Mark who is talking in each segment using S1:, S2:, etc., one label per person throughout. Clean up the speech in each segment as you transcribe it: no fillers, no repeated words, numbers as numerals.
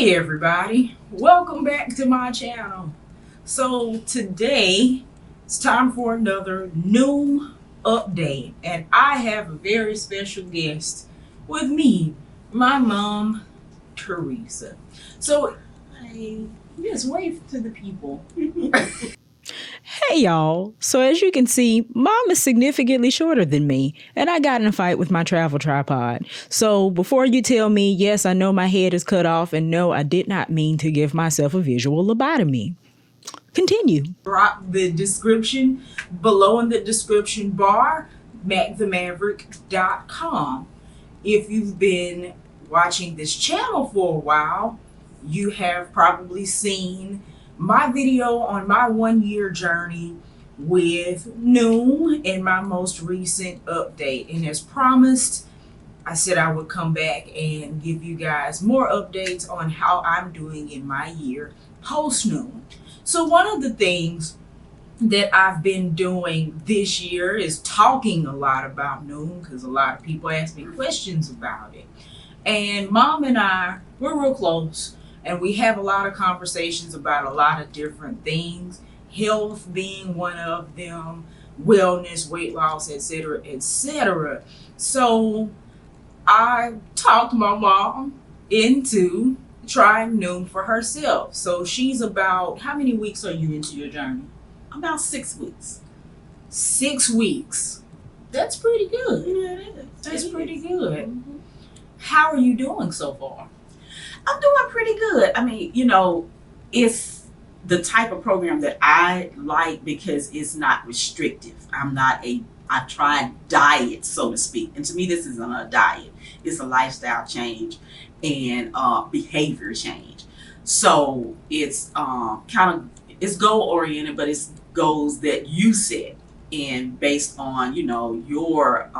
S1: Hey everybody, welcome back to my channel. So today it's time for another Noom update, and I have a very special guest with me, my mom, Teresa. So, yes, wave to the people.
S2: Hey y'all. So as you can see, mom is significantly shorter than me, and I got in a fight with my travel tripod. So before you tell me, yes, I know my head is cut off, and no, I did not mean to give myself a visual lobotomy. Continue.
S1: Drop the description below in the description bar, macthemaverick.com. If you've been watching this channel for a while, you have probably seen my video on my 1 year journey with Noom and my most recent update. And as promised, I said I would come back and give you guys more updates on how I'm doing in my year post Noom. So one of the things that I've been doing this year is talking a lot about Noom, because a lot of people ask me questions about it. And mom and we're real close, and we have a lot of conversations about a lot of different things, health being one of them, wellness, weight loss, etc., etc. So I talked my mom into trying Noom for herself. So she's about, how many weeks are you into your journey?
S3: About 6 weeks.
S1: 6 weeks. That's pretty good.
S3: Yeah, it is.
S1: That's pretty good. Mm-hmm. How are you doing so far?
S3: I'm doing pretty good. I mean, it's the type of program that I like because it's not restrictive. I try diet, so to speak. And to me, this isn't a diet. It's a lifestyle change and behavior change. So it's it's goal oriented, but it's goals that you set and based on, your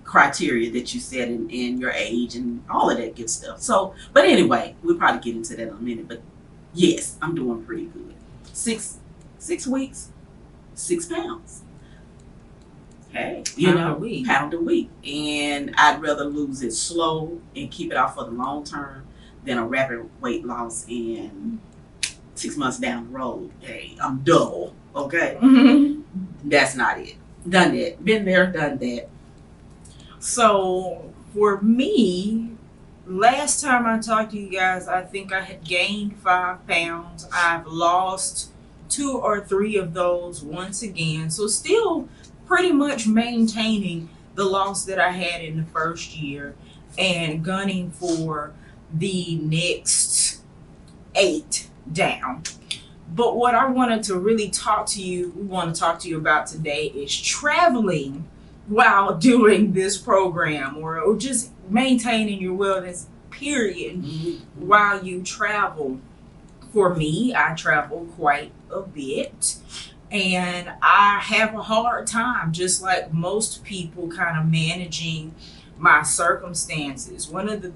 S3: criteria that you set and your age and all of that good stuff. So, but anyway, we'll probably get into that in a minute. But yes, I'm doing pretty good. 6 weeks, 6 pounds. Hey, pound a week. And I'd rather lose it slow and keep it off for the long term than a rapid weight loss and 6 months down the road, hey, I'm double. Okay.
S1: Mm-hmm.
S3: That's not it. Done that. Been there, done that.
S1: So for me, last time I talked to you guys, I think I had gained 5 pounds. I've lost 2 or 3 of those once again. So still pretty much maintaining the loss that I had in the first year and gunning for the next 8 down. But what I wanted to really talk to you about today is traveling while doing this program, or just maintaining your wellness period while you travel. For me, I travel quite a bit, and I have a hard time, just like most people, kind of managing my circumstances. One of the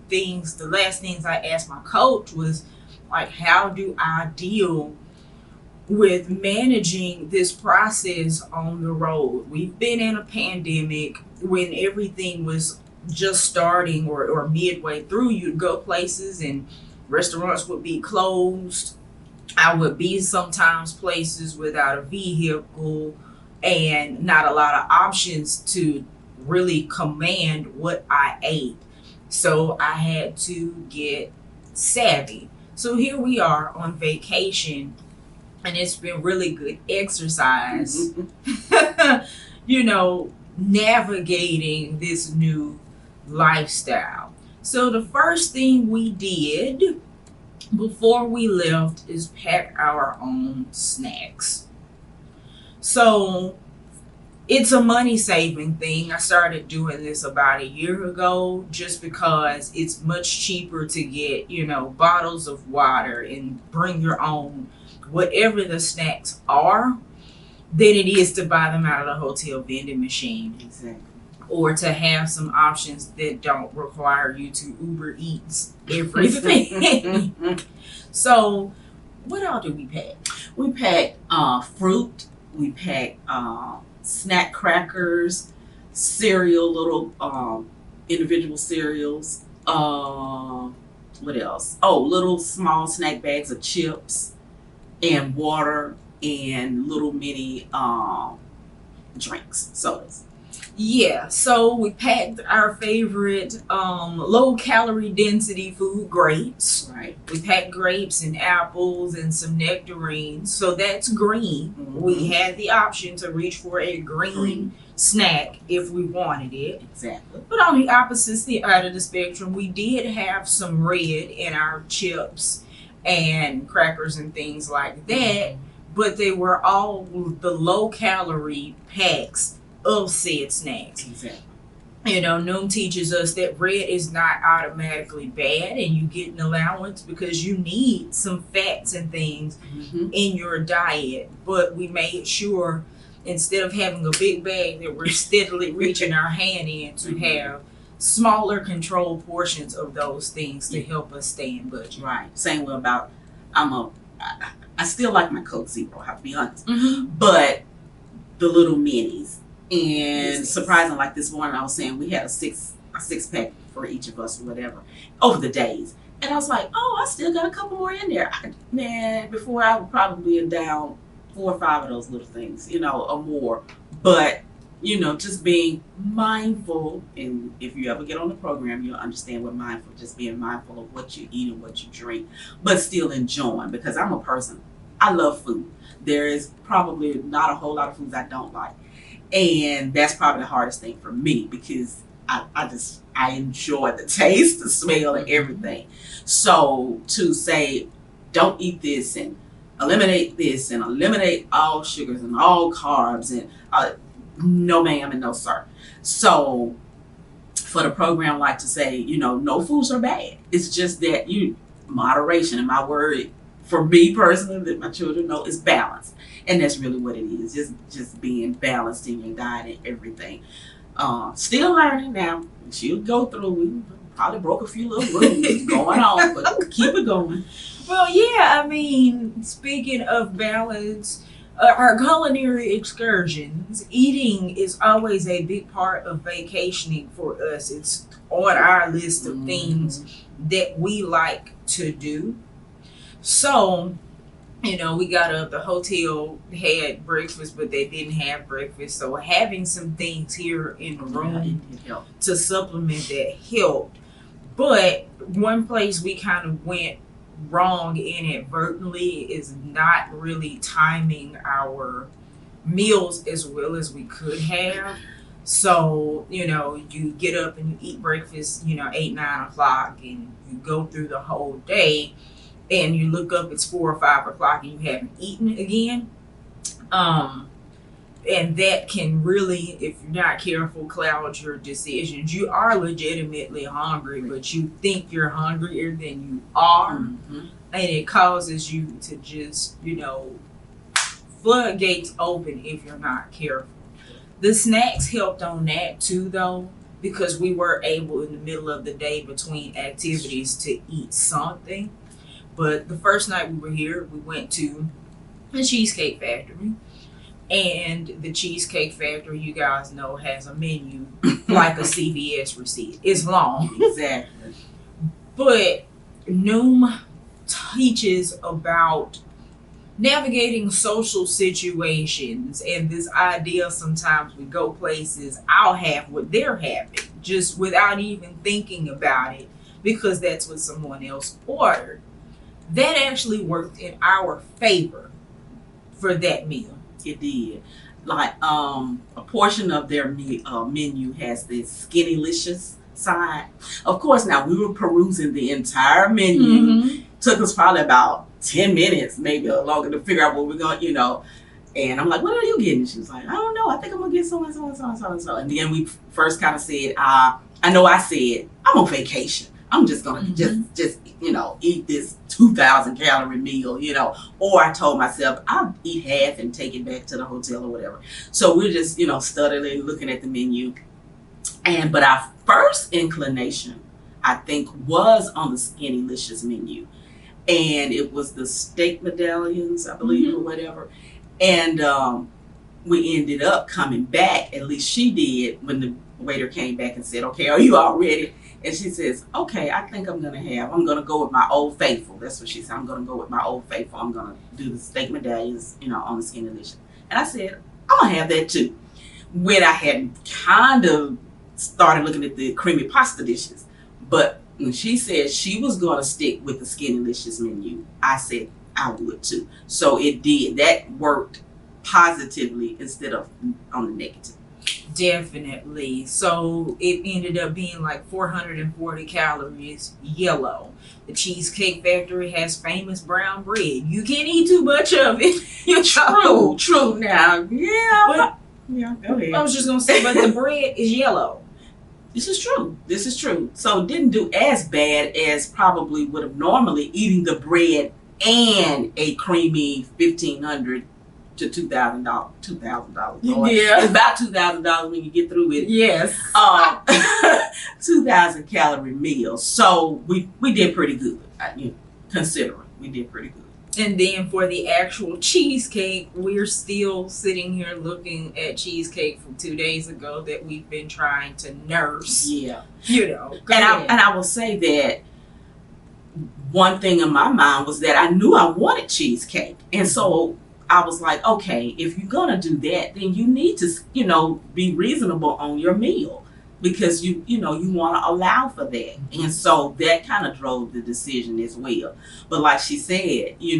S1: last things I asked my coach was, like, how do I deal with managing this process on the road? We've been in a pandemic when everything was just starting or midway through. You'd go places and restaurants would be closed. I would be sometimes places without a vehicle and not a lot of options to really command what I ate. So I had to get savvy. So here we are on vacation, and it's been really good exercise, navigating this new lifestyle. So the first thing we did before we left is pack our own snacks. So it's a money saving thing. I started doing this about a year ago just because it's much cheaper to get, bottles of water and bring your own, whatever the snacks are, than it is to buy them out of the hotel vending machine.
S3: Exactly.
S1: Or to have some options that don't require you to Uber Eats everything. So what all do we pack?
S3: We pack fruit. We pack snack crackers, cereal, little individual cereals, what else? Oh, little small snack bags of chips and water and little mini drinks, sodas.
S1: Yeah, so we packed our favorite low calorie density food, grapes.
S3: Right.
S1: We packed grapes and apples and some nectarines. So that's green.
S3: Mm-hmm.
S1: We had the option to reach for a green snack if we wanted it.
S3: Exactly.
S1: But on the opposite side of the spectrum, we did have some red in our chips and crackers and things like that. But they were all the low calorie packs of said snacks.
S3: Exactly.
S1: You know, Noom teaches us that red is not automatically bad, and you get an allowance because you need some fats and things in your diet. But we made sure, instead of having a big bag that we're steadily reaching our hand in, to have smaller controlled portions of those things to help us stay in budget.
S3: Right. Same way about, I still like my Coke Zero, I have to be honest. But the little minis. And surprising, like this morning, I was saying we had a six pack for each of us or whatever over the days. And I was like, oh, I still got a couple more in there. Before I would probably have down 4 or 5 of those little things, or more. But, just being mindful. And if you ever get on the program, you'll understand what mindful, just being mindful of what you eat and what you drink, but still enjoying, because I'm a person. I love food. There is probably not a whole lot of foods I don't like. And that's probably the hardest thing for me, because I enjoy the taste, the smell, and everything. So to say, don't eat this and eliminate this and eliminate all sugars and all carbs and no ma'am and no sir. So for the program, like to say, no foods are bad. It's just that moderation, and my word for me personally, that my children know, is balance. And that's really what it is. Just being balanced in your diet and everything. Still learning now. She'll go through. We probably broke a few little rules going on, but keep it going.
S1: Well, yeah, speaking of balance, our culinary excursions, eating is always a big part of vacationing for us. It's on our list of things that we like to do. So, we got up, the hotel had breakfast, but they didn't have breakfast. So having some things here in the room to supplement that helped. But one place we kind of went wrong inadvertently is not really timing our meals as well as we could have. So, you get up and you eat breakfast, 8, 9 o'clock, and you go through the whole day. And you look up, it's 4 or 5 o'clock, and you haven't eaten again. And that can really, if you're not careful, cloud your decisions. You are legitimately hungry, but you think you're hungrier than you are. And it causes you to just, floodgates open if you're not careful. The snacks helped on that too, though, because we were able in the middle of the day between activities to eat something. But the first night we were here, we went to the Cheesecake Factory. And the Cheesecake Factory, you guys know, has a menu like a CVS receipt. It's long.
S3: Exactly.
S1: But Noom teaches about navigating social situations, and this idea sometimes we go places, I'll have what they're having, just without even thinking about it, because that's what someone else ordered. That actually worked in our favor for that meal.
S3: It did. Like a portion of their menu has this Skinnylicious side. Of course, now we were perusing the entire menu. Took us probably about 10 minutes, maybe or longer, to figure out what we're going, And I'm like, what are you getting? She was like, I don't know. I think I'm going to get so and so and so and so and so. And then we first kind of said, I said, I'm on vacation. I'm just going to just eat this 2,000 calorie meal, or I told myself I'll eat half and take it back to the hotel or whatever. So we're just, steadily looking at the menu. But our first inclination, I think, was on the Skinnylicious menu. And it was the steak medallions, I believe, or whatever. And we ended up coming back, at least she did, when the waiter came back and said, okay, are you all ready? And she says, okay, I think I'm going to go with my Old Faithful. That's what she said. I'm going to go with my Old Faithful. I'm going to do the steak medallions, on the skin delicious. And I said, I'm going to have that too. When I had kind of started looking at the creamy pasta dishes. But when she said she was going to stick with the skin delicious menu, I said I would too. So it did. That worked positively instead of on the negative.
S1: Definitely. So it ended up being like 440 calories yellow. The Cheesecake Factory has famous brown bread. You can't eat too much of it.
S3: True. Now, yeah. Go ahead.
S1: I was just going to say, but the bread is yellow.
S3: This is true. So it didn't do as bad as probably would have normally eating the bread and a creamy $1,500 to $2,000.
S1: Yeah.
S3: It's about $2,000 when you get through it.
S1: Yes.
S3: 2,000 calorie meal. So we did pretty good. Considering we did pretty good.
S1: And then for the actual cheesecake, we're still sitting here looking at cheesecake from 2 days ago that we've been trying to nurse.
S3: Yeah.
S1: And
S3: I will say that one thing in my mind was that I knew I wanted cheesecake. And so I was like, okay, if you're going to do that, then you need to, be reasonable on your meal because you want to allow for that. And so that kind of drove the decision as well. But like she said, we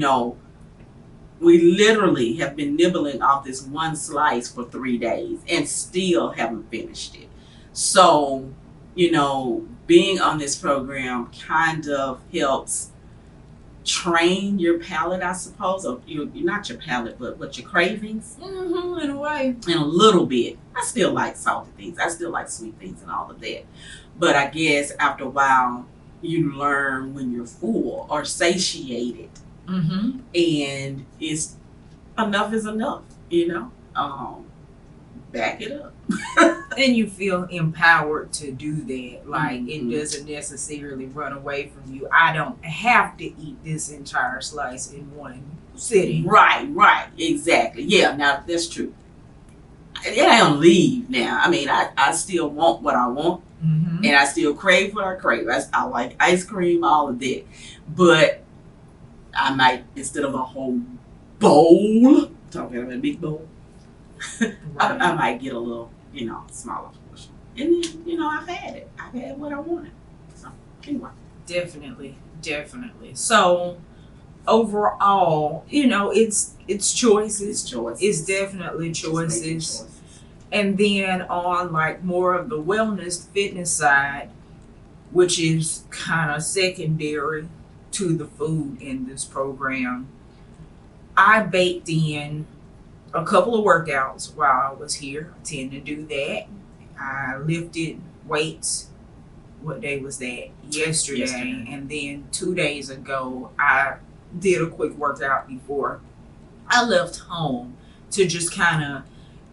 S3: literally have been nibbling off this one slice for 3 days and still haven't finished it. So, being on this program kind of helps train your palate, I suppose, or not your palate, but what your cravings.
S1: In a way.
S3: In a little bit. I still like salty things. I still like sweet things and all of that. But I guess after a while, you learn when you're full or satiated.
S1: Mm-hmm.
S3: And it's enough is enough, back it up.
S1: And you feel empowered to do that. Like, it doesn't necessarily run away from you. I don't have to eat this entire slice in one sitting.
S3: Right. Exactly. Yeah, now that's true. It ain't leave now. I mean, I still want what I want.
S1: Mm-hmm.
S3: And I still crave what I crave. I like ice cream, all of that. But I might, instead of a whole bowl, talking about a big bowl,
S1: Right.
S3: I might get a little, smaller portion. And then, I've had it. I've had what I wanted. So, anyway.
S1: Definitely. So, overall, it's choices. It's definitely choices. And then on like more of the wellness fitness side, which is kind of secondary to the food in this program, I baked in a couple of workouts while I was here. I tend to do that. I lifted weights. What day was that? Yesterday. And then 2 days ago, I did a quick workout before I left home to just kind of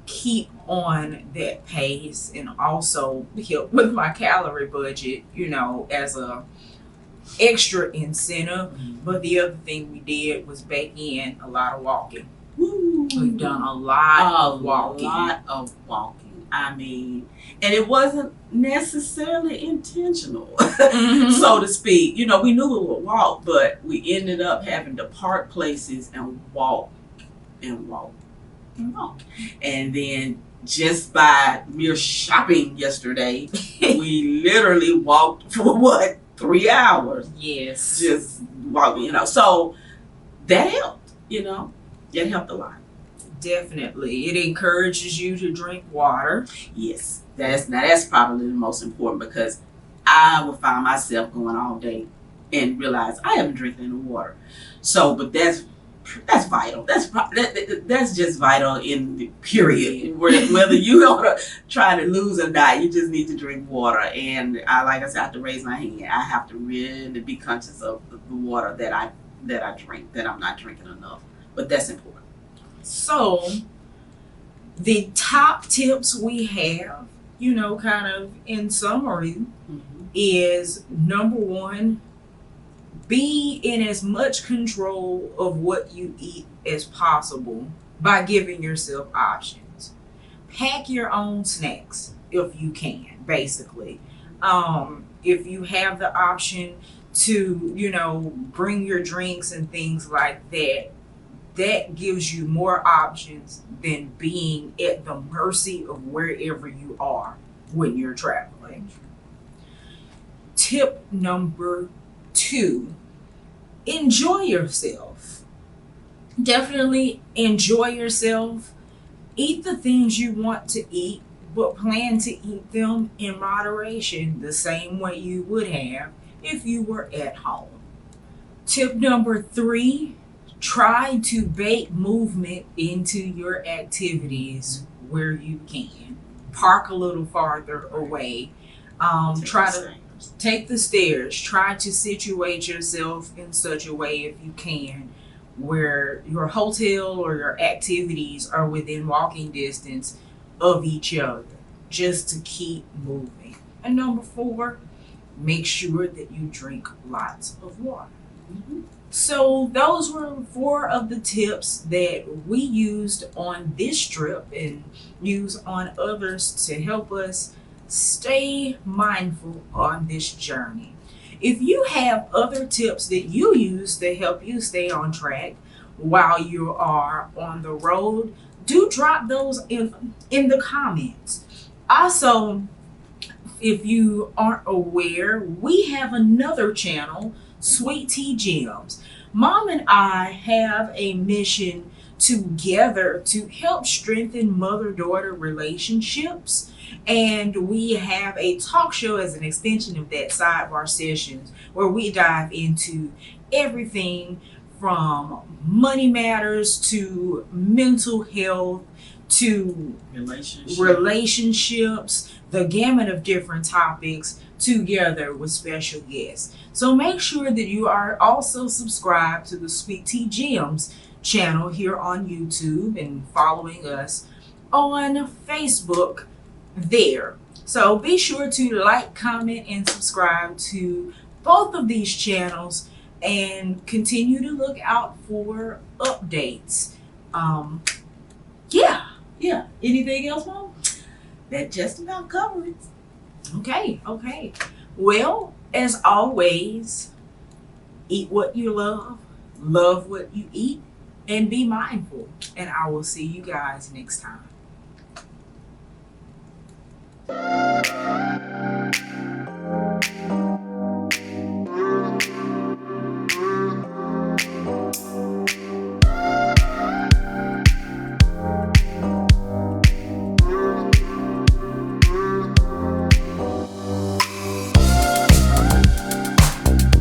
S1: keep on that pace and also help with my calorie budget, as a extra incentive. But the other thing we did was bake in a lot of walking. We've done a lot of walking. I mean, and it wasn't necessarily intentional, so to speak. We knew we would walk, but we ended up having to park places and walk. And then just by mere shopping yesterday, we literally walked for 3 hours? Yes.
S3: Just walking, So that helped, That helped a lot.
S1: Definitely. It encourages you to drink water.
S3: Yes. That's probably the most important because I would find myself going all day and realize I haven't drinking any water. So, but that's vital. That's just vital in the period. Whether you want to try to lose or not, you just need to drink water. And like I said, I have to raise my hand. I have to really be conscious of the water that I drink, that I'm not drinking enough. But that's important.
S1: So, the top tips we have, kind of in summary, is number one, be in as much control of what you eat as possible by giving yourself options. Pack your own snacks if you can, basically. if you have the option to, bring your drinks and things like that, that gives you more options than being at the mercy of wherever you are when you're traveling. Tip number 2, enjoy yourself. Definitely enjoy yourself. Eat the things you want to eat, but plan to eat them in moderation, the same way you would have if you were at home. Tip number 3, try to bake movement into your activities where you can. Park a little farther away. Try to take the stairs. Try to situate yourself in such a way, if you can, where your hotel or your activities are within walking distance of each other, just to keep moving. And number 4, make sure that you drink lots of water.
S3: Mm-hmm.
S1: So those were 4 of the tips that we used on this trip and use on others to help us stay mindful on this journey. If you have other tips that you use to help you stay on track while you are on the road, do drop those in the comments. Also, if you aren't aware, we have another channel, Sweet Tea Gems. Mom and I have a mission together to help strengthen mother-daughter relationships, and we have a talk show as an extension of that, Sidebar Sessions, where we dive into everything from money matters to mental health to relationships, the gamut of different topics, together with special guests. So make sure that you are also subscribed to the Sweet Tea Gems channel here on YouTube and following us on Facebook there. So be sure to like, comment, and subscribe to both of these channels and continue to look out for updates. Yeah. Anything else, Mom?
S3: That just about covers it.
S1: Okay. Well, as always, eat what you love what you eat, and be mindful. And I will see you guys next time.